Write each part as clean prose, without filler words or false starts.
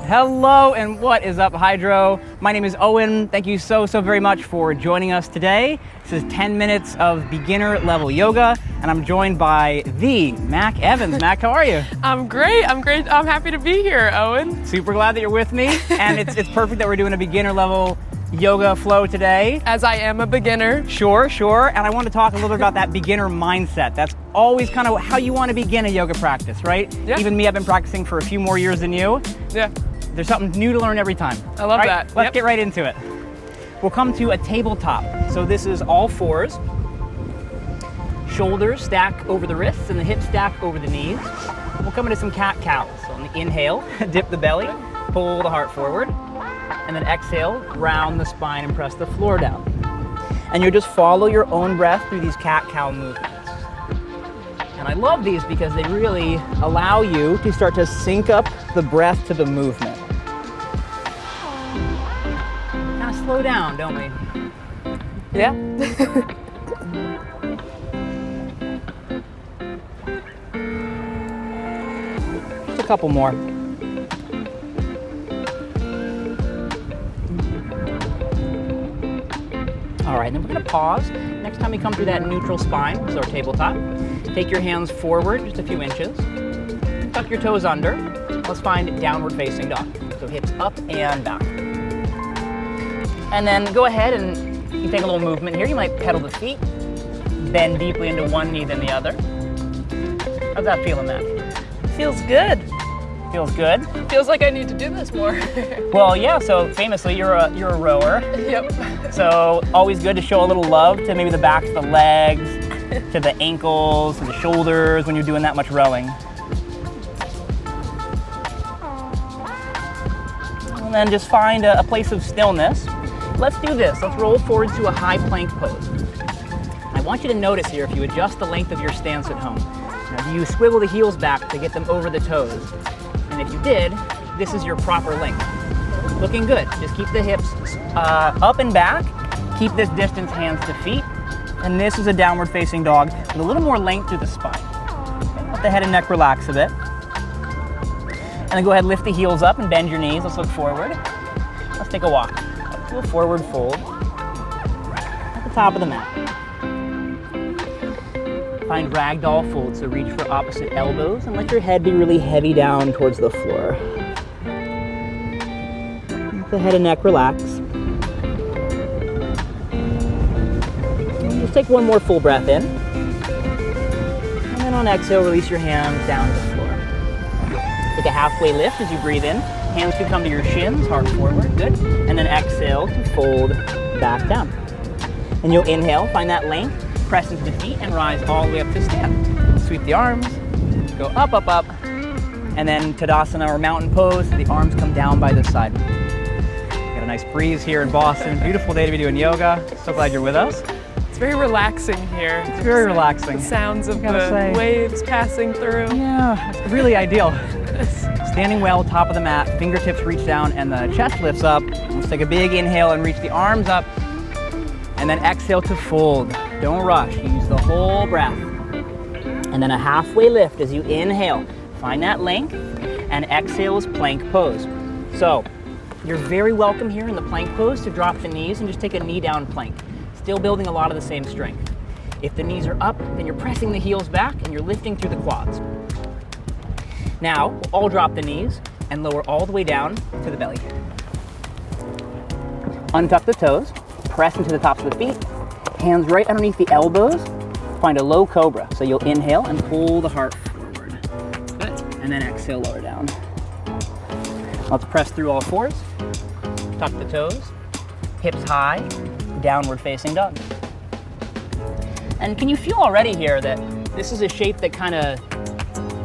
Hello and what is up, Hydrow? My name is Owen. Thank you so very much for joining us today. This is 10 minutes of beginner level yoga, and I'm joined by the Mac Evans. Mac, how are you? I'm great. I'm happy to be here, Owen. Super glad that you're with me, and it's perfect that we're doing a beginner level yoga flow today. As I am a beginner. Sure. And I want to talk a little bit about that beginner mindset. That's always kind of how you want to begin a yoga practice, right? Yeah. Even me, I've been practicing for a few more years than you. Yeah. There's something new to learn every time. I love that. Let's get right into it. We'll come to a tabletop. So this is all fours. Shoulders stack over the wrists and the hips stack over the knees. We'll come into some cat-cows. So on the inhale, dip the belly, pull the heart forward, and then exhale, round the spine and press the floor down. And you'll just follow your own breath through these cat-cow movements. And I love these because they really allow you to start to sync up the breath to the movement. Kind of slow down, don't we? Yeah. Just a couple more. All right, then we're gonna pause. Next time we come through that neutral spine, this is our tabletop. Take your hands forward just a few inches. Tuck your toes under. Let's find downward facing dog. So hips up and back. And then go ahead and you take a little movement here. You might pedal the feet, bend deeply into one knee then the other. How's that feeling, Matt? Feels good. Feels good? Feels like I need to do this more. Well, yeah, so famously you're a rower. Yep. So always good to show a little love to maybe the backs of the legs, to the ankles, to the shoulders when you're doing that much rowing. And then just find a place of stillness. Let's do this. Let's roll forward to a high plank pose. I want you to notice here if you adjust the length of your stance at home. Now, do you swivel the heels back to get them over the toes? And if you did, this is your proper length. Looking good. Just keep the hips up and back. Keep this distance hands to feet. And this is a downward facing dog with a little more length through the spine. Okay, let the head and neck relax a bit. And then go ahead, lift the heels up and bend your knees. Let's look forward. Let's take a walk. Up to a forward fold at the top of the mat. Find ragdoll fold, so reach for opposite elbows and let your head be really heavy down towards the floor. Let the head and neck relax. And just take one more full breath in. And then on exhale, release your hands down to the floor. Take a halfway lift as you breathe in. Hands can come to your shins, heart forward, good. And then exhale to fold back down. And you'll inhale, find that length. Press into the feet and rise all the way up to stand. Sweep the arms, go up, and then Tadasana or mountain pose. The arms come down by the side. Got a nice breeze here in Boston. Beautiful day to be doing yoga. So glad you're with us. It's very relaxing here. It's very relaxing. The sounds of the waves passing through. Yeah, it's really ideal. Standing well, top of the mat, fingertips reach down and the chest lifts up. Let's take a big inhale and reach the arms up. And then exhale to fold. Don't rush, use the whole breath. And then a halfway lift as you inhale. Find that length, and exhale is plank pose. So, you're very welcome here in the plank pose to drop the knees and just take a knee down plank. Still building a lot of the same strength. If the knees are up, then you're pressing the heels back and you're lifting through the quads. Now, we'll all drop the knees and lower all the way down to the belly. Untuck the toes, press into the tops of the feet. Hands right underneath the elbows. Find a low cobra. So you'll inhale and pull the heart forward. Good. And then exhale, lower down. Let's press through all fours. Tuck the toes. Hips high. Downward facing dog. And can you feel already here that this is a shape that kind of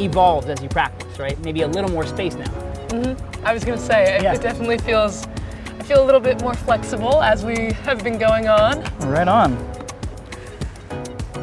evolves as you practice, right? Maybe a little more space now. Mm-hmm. I was going to say, it definitely feels, I feel a little bit more flexible as we have been going on. Right on.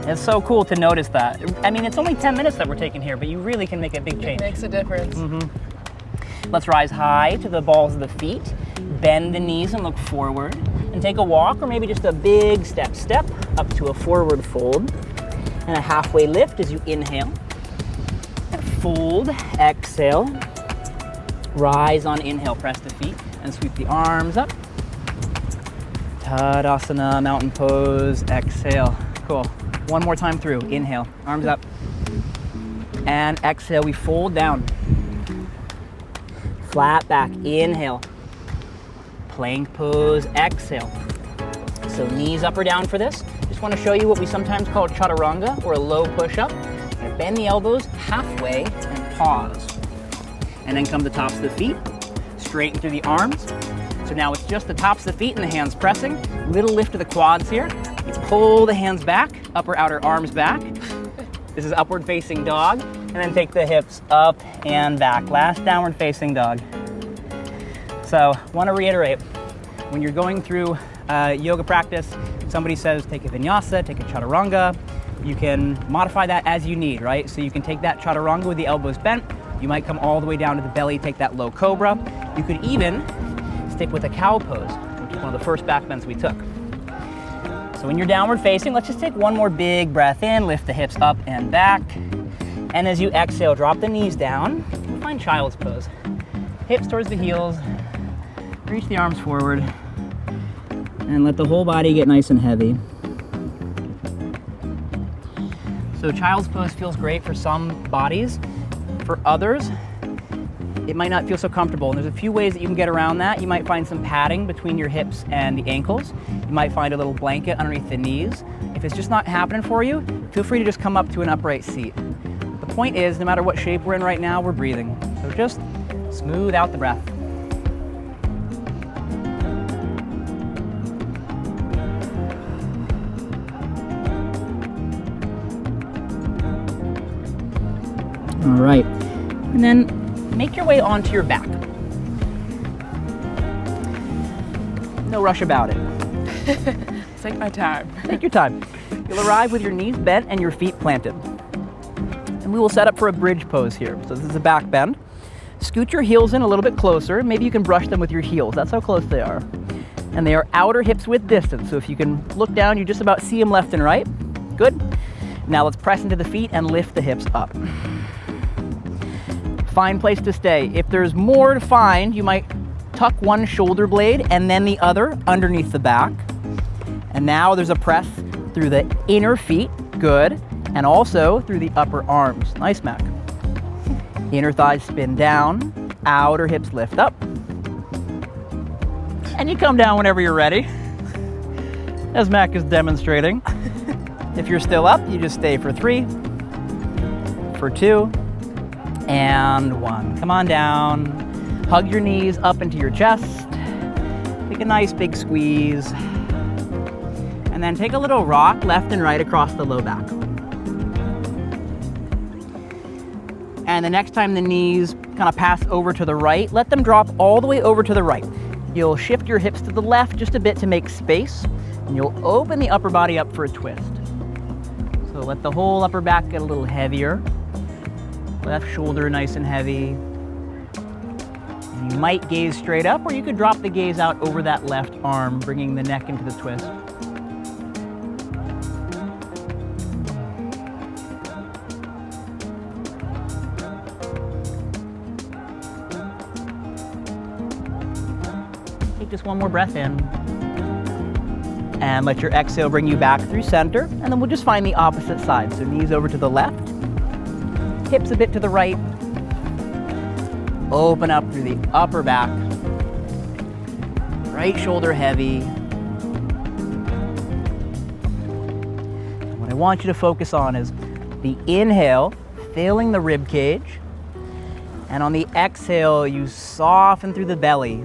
It's so cool to notice that. I mean, it's only 10 minutes that we're taking here, but you really can make a big change. It makes a difference. Mm-hmm. Let's rise high to the balls of the feet, bend the knees and look forward, and take a walk or maybe just a big step up to a forward fold, and a halfway lift as you inhale. And fold, exhale, Rise on inhale, press the feet, and sweep the arms up. Tadasana, mountain pose, exhale. Cool. One more time through. Inhale, arms up. And exhale, we fold down. Flat back, inhale. Plank pose, exhale. So knees up or down for this. Just want to show you what we sometimes call chaturanga, or a low push-up. Bend the elbows halfway and pause. And then come the tops of the feet, straighten through the arms. So now it's just the tops of the feet and the hands pressing. Little lift of the quads here. You pull the hands back, upper outer arms back. This is upward facing dog. And then take the hips up and back. Last downward facing dog. So want to reiterate, when you're going through yoga practice, somebody says take a vinyasa, take a chaturanga. You can modify that as you need, right? So you can take that chaturanga with the elbows bent. You might come all the way down to the belly, take that low cobra. You could even stick with a cow pose, which is one of the first back bends we took. So when you're downward facing, let's just take one more big breath in, lift the hips up and back. And as you exhale, drop the knees down, find child's pose. Hips towards the heels, reach the arms forward, and let the whole body get nice and heavy. So child's pose feels great for some bodies. For others, it might not feel so comfortable. And there's a few ways that you can get around that. You might find some padding between your hips and the ankles. You might find a little blanket underneath the knees. If it's just not happening for you, feel free to just come up to an upright seat. The point is, no matter what shape we're in right now, we're breathing. So just smooth out the breath. All right, and then make your way onto your back. No rush about it. Take my time. Take your time. You'll arrive with your knees bent and your feet planted. And we will set up for a bridge pose here. So this is a back bend. Scoot your heels in a little bit closer. Maybe you can brush them with your heels. That's how close they are. And they are outer hips width distance. So if you can look down, you just about see them left and right. Good. Now let's press into the feet and lift the hips up. Find place to stay. If there's more to find, you might tuck one shoulder blade and then the other underneath the back. And now there's a press through the inner feet, good, and also through the upper arms. Nice, Mac. Inner thighs spin down, outer hips lift up. And you come down whenever you're ready, as Mac is demonstrating. If you're still up, you just stay for 3, for 2, and 1. Come on down. Hug your knees up into your chest. Take a nice big squeeze. And then take a little rock left and right across the low back. And the next time the knees kind of pass over to the right, let them drop all the way over to the right. You'll shift your hips to the left just a bit to make space, and you'll open the upper body up for a twist. So let the whole upper back get a little heavier. Left shoulder nice and heavy. And you might gaze straight up, or you could drop the gaze out over that left arm, bringing the neck into the twist. Take just one more breath in. And let your exhale bring you back through center, and then we'll just find the opposite side. So knees over to the left. Hips a bit to the right. Open up through the upper back. Right shoulder heavy. And what I want you to focus on is the inhale, filling the rib cage. And on the exhale, you soften through the belly.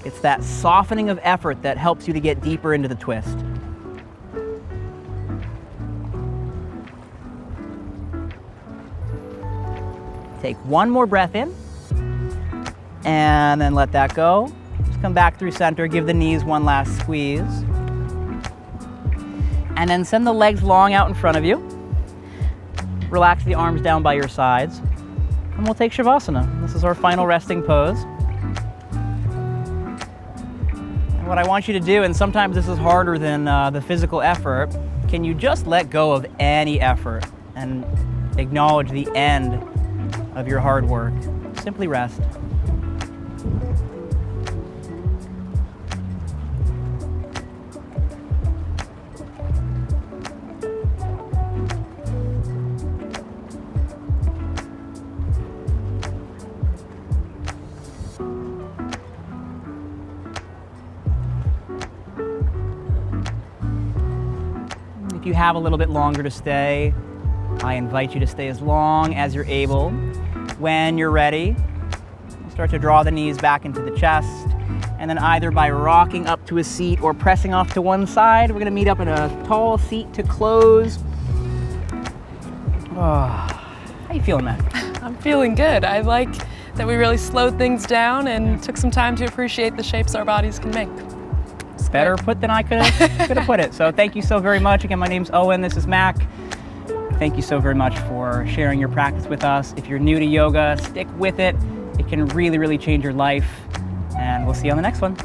It's that softening of effort that helps you to get deeper into the twist. Take one more breath in, and then let that go. Just come back through center, give the knees one last squeeze. And then send the legs long out in front of you. Relax the arms down by your sides. And we'll take Shavasana. This is our final resting pose. And what I want you to do, and sometimes this is harder than the physical effort, can you just let go of any effort and acknowledge the end of your hard work? simply rest. If you have a little bit longer to stay, I invite you to stay as long as you're able. When you're ready, start to draw the knees back into the chest, and then either by rocking up to a seat or pressing off to one side, we're gonna meet up in a tall seat to close. Oh, how you feeling, Matt? I'm feeling good. I like that we really slowed things down and took some time to appreciate the shapes our bodies can make. Better put than I could have put it. So thank you so very much. Again, my name's Owen, this is Mac. Thank you so very much for sharing your practice with us. If you're new to yoga, stick with it. It can really, really change your life. And we'll see you on the next one.